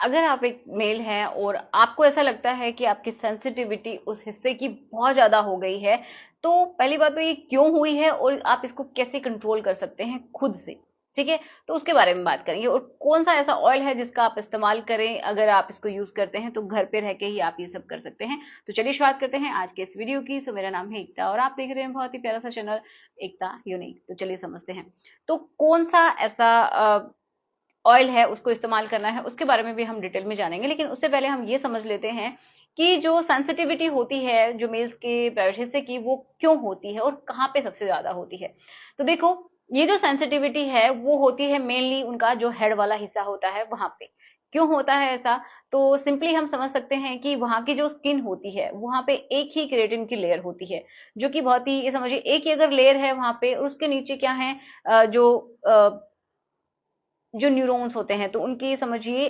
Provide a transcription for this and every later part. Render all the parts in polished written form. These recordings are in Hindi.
अगर आप एक मेल हैं और आपको ऐसा लगता है कि आपकी सेंसिटिविटी उस हिस्से की बहुत ज़्यादा हो गई है, तो पहली बात तो ये क्यों हुई है और आप इसको कैसे कंट्रोल कर सकते हैं खुद से, ठीक है? तो उसके बारे में बात करेंगे और कौन-सा ऐसा ऑयल है जिसका आप इस्तेमाल करें, अगर आप इसको यूज़ करते हैं तो घर पे रह के ही आप ये सब कर सकते हैं। तो चलिए शुरुआत करते हैं आज के इस वीडियो की। सो मेरा नाम है एकता और आप देख रहे हैं बहुत ही प्यारा सा चैनल एकता यूनिक। तो चलिए समझते हैं। तो कौन-सा ऐसा ऑयल है उसको इस्तेमाल करना है उसके बारे में भी हम डिटेल में जानेंगे, लेकिन उससे पहले हम ये समझ लेते हैं कि जो सेंसिटिविटी होती है जो मेल्स के प्राइवेट हिस्से की, वो क्यों होती है और कहाँ पे सबसे ज्यादा होती है। तो देखो, ये जो सेंसिटिविटी है वो होती है मेनली उनका जो हेड वाला हिस्सा होता है वहां पे। क्यों होता है ऐसा? तो सिंपली हम समझ सकते हैं कि वहां की जो स्किन होती है वहां पे एक ही केराटिन की लेयर होती है, जो कि बहुत ही, ये समझिए एक ही अगर लेयर है वहां पे और उसके नीचे क्या है, जो न्यूरॉन्स होते हैं तो उनकी समझिए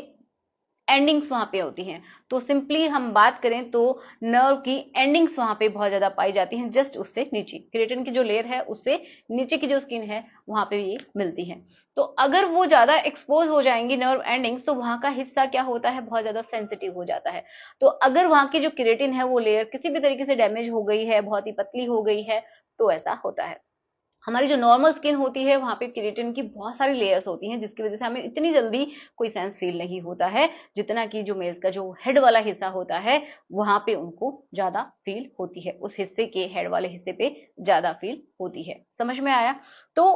एंडिंग्स वहां पे होती हैं। तो सिंपली हम बात करें तो नर्व की एंडिंग्स वहां पे बहुत ज्यादा पाई जाती हैं, जस्ट उससे नीचे केराटिन की जो लेयर है उससे नीचे की जो स्किन है वहां पे ये मिलती है। तो अगर वो ज्यादा एक्सपोज हो जाएंगी नर्व एंडिंग्स तो वहां का हिस्सा क्या होता है, बहुत ज्यादा सेंसिटिव हो जाता है। तो अगर वहां की जो केराटिन है वो लेयर किसी भी तरीके से डैमेज हो गई है, बहुत ही पतली हो गई है, तो ऐसा होता है। हमारी जो नॉर्मल स्किन होती है वहां पे केराटिन की बहुत सारी लेयर्स होती हैं, जिसकी वजह से हमें इतनी जल्दी कोई सेंस फील नहीं होता है, जितना कि जो मेल्स का जो हेड वाला हिस्सा होता है वहां पे उनको ज्यादा फील होती है, उस हिस्से के हेड वाले हिस्से पे ज्यादा फील होती है। समझ में आया? तो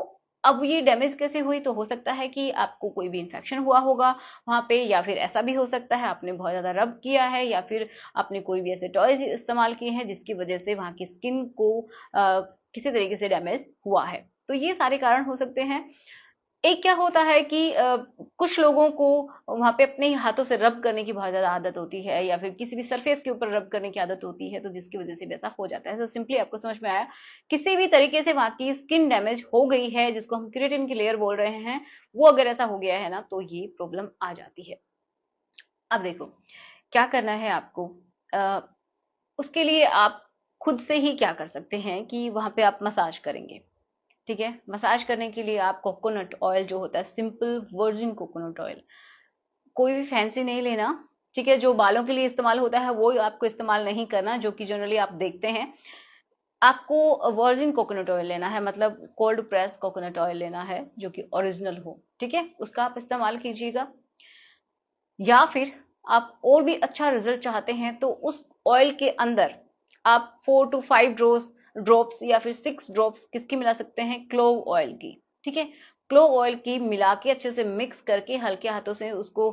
अब ये डैमेज कैसे हुई? तो हो सकता है कि आपको कोई भी इन्फेक्शन हुआ होगा वहां पे, या फिर ऐसा भी हो सकता है आपने बहुत ज्यादा रब किया है, या फिर आपने कोई भी ऐसे टॉयज इस्तेमाल किए हैं जिसकी वजह से वहां की स्किन को किसी तरीके से डैमेज हुआ है। तो ये सारे कारण हो सकते हैं। एक क्या होता है कि कुछ लोगों को वहां पे अपने ही हाथों से रब करने की बहुत ज्यादा आदत होती है, या फिर किसी भी सरफेस के ऊपर रब करने की आदत होती है, तो जिसकी वजह से वैसा हो जाता है। तो सिंपली आपको समझ में आया, किसी भी तरीके से वहां की स्किन डैमेज हो गई है, जिसको हम क्रिएटिन की लेयर बोल रहे हैं, वो अगर ऐसा हो गया है ना तो ये प्रॉब्लम आ जाती है। अब देखो, क्या करना है आपको। अ, उसके लिए आप खुद से ही क्या कर सकते हैं कि वहां पे आप मसाज करेंगे। ठीक है, मसाज करने के लिए आप कोकोनट ऑयल जो होता है, सिंपल वर्जिन कोकोनट ऑयल, कोई भी फैंसी नहीं लेना। ठीक है, जो बालों के लिए इस्तेमाल होता है वो आपको इस्तेमाल नहीं करना, जो कि जनरली आप देखते हैं। आपको वर्जिन कोकोनट ऑयल लेना है, मतलब कोल्ड प्रेस कोकोनट ऑयल लेना है जो कि ओरिजिनल हो। ठीक है, उसका आप इस्तेमाल कीजिएगा। या फिर आप और भी अच्छा रिजल्ट चाहते हैं तो उस ऑयल के अंदर आप 4 to 5 ड्रॉप्स या फिर 6 ड्रॉप्स किसकी मिला सकते हैं, क्लोव ऑयल की। ठीक है, क्लोव ऑयल की मिला के अच्छे से मिक्स करके हल्के हाथों से उसको